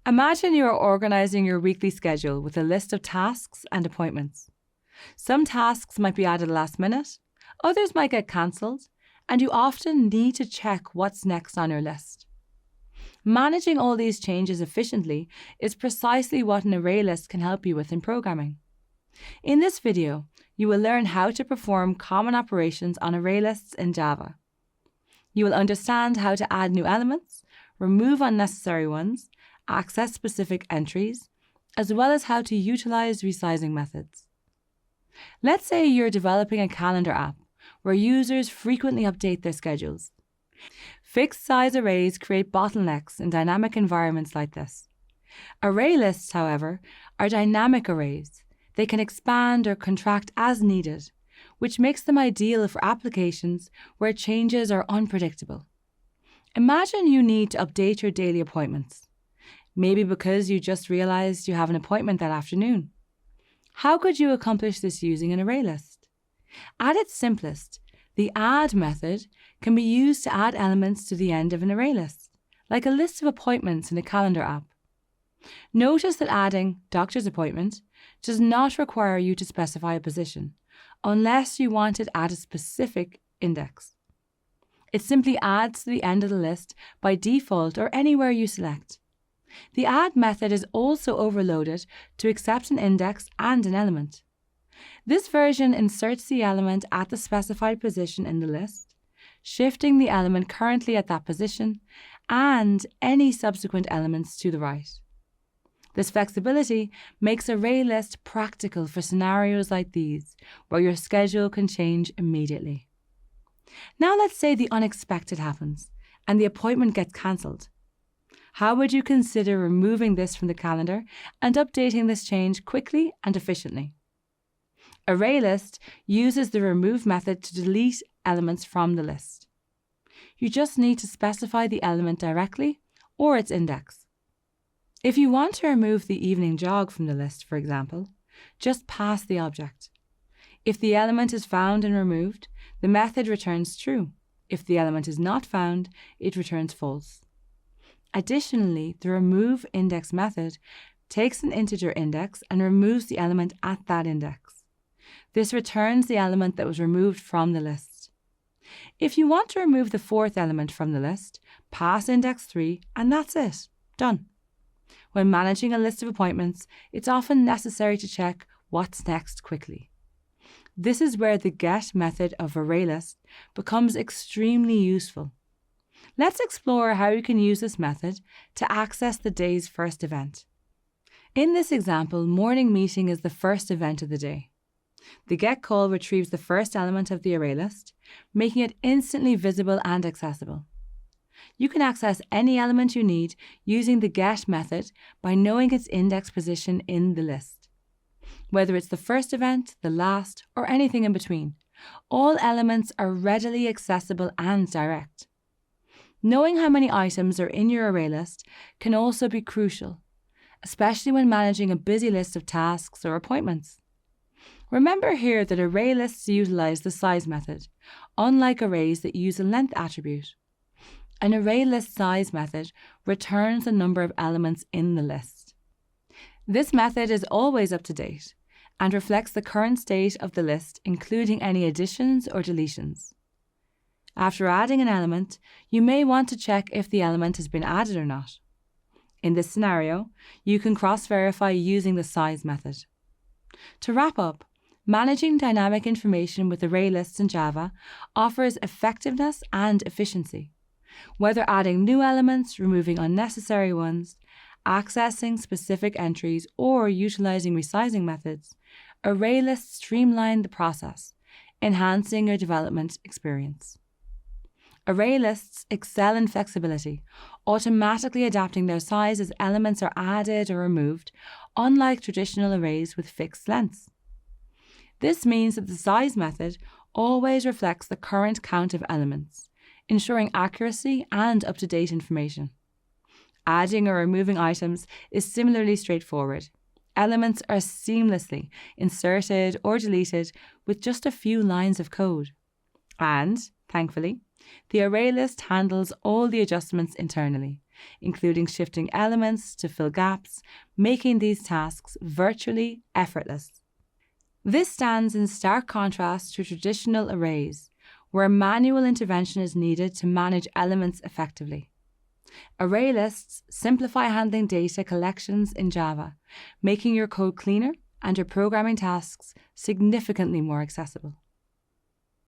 Imagine you are organizing your weekly schedule with a list of tasks and appointments. Some tasks might be added last minute, others might get cancelled, and you often need to check what's next on your list. Managing all these changes efficiently is precisely what an array list can help you with in programming. In this video, you will learn how to perform common operations on array lists in Java. You will understand how to add new elements, remove unnecessary ones, access specific entries, as well as how to utilize resizing methods. Let's say you're developing a calendar app where users frequently update their schedules. Fixed size arrays create bottlenecks in dynamic environments like this. Array lists, however, are dynamic arrays. They can expand or contract as needed, which makes them ideal for applications where changes are unpredictable. Imagine you need to update your daily appointments, maybe because you just realized you have an appointment that afternoon. How could you accomplish this using an array list? At its simplest, the add method can be used to add elements to the end of an array list, like a list of appointments in a calendar app. Notice that adding doctor's appointment does not require you to specify a position, unless you want it at a specific index. It simply adds to the end of the list by default or anywhere you select. The add method is also overloaded to accept an index and an element. This version inserts the element at the specified position in the list, shifting the element currently at that position and any subsequent elements to the right. This flexibility makes ArrayList practical for scenarios like these, where your schedule can change immediately. Now let's say the unexpected happens and the appointment gets cancelled. How would you consider removing this from the calendar and updating this change quickly and efficiently? ArrayList uses the remove method to delete elements from the list. You just need to specify the element directly or its index. If you want to remove the evening jog from the list, for example, just pass the object. If the element is found and removed, the method returns true. If the element is not found, it returns false. Additionally, the remove index method takes an integer index and removes the element at that index. This returns the element that was removed from the list. If you want to remove the fourth element from the list, pass index 3 and that's it. Done. When managing a list of appointments, it's often necessary to check what's next quickly. This is where the get method of ArrayList becomes extremely useful. Let's explore how you can use this method to access the day's first event. In this example, morning meeting is the first event of the day. The get call retrieves the first element of the array list, making it instantly visible and accessible. You can access any element you need using the get method by knowing its index position in the list. Whether it's the first event, the last, or anything in between, all elements are readily accessible and direct. Knowing how many items are in your array list can also be crucial, especially when managing a busy list of tasks or appointments. Remember here that array lists utilize the size method, unlike arrays that use a length attribute. An array list size method returns the number of elements in the list. This method is always up to date and reflects the current state of the list, including any additions or deletions. After adding an element, you may want to check if the element has been added or not. In this scenario, you can cross-verify using the size method. To wrap up, managing dynamic information with array lists in Java offers effectiveness and efficiency. Whether adding new elements, removing unnecessary ones, accessing specific entries, or utilizing resizing methods, array lists streamline the process, enhancing your development experience. Array lists excel in flexibility, automatically adapting their size as elements are added or removed, unlike traditional arrays with fixed lengths. This means that the size method always reflects the current count of elements, ensuring accuracy and up-to-date information. Adding or removing items is similarly straightforward. Elements are seamlessly inserted or deleted with just a few lines of code. And, thankfully, the array list handles all the adjustments internally, including shifting elements to fill gaps, making these tasks virtually effortless. This stands in stark contrast to traditional arrays, where manual intervention is needed to manage elements effectively. ArrayLists simplify handling data collections in Java, making your code cleaner and your programming tasks significantly more accessible.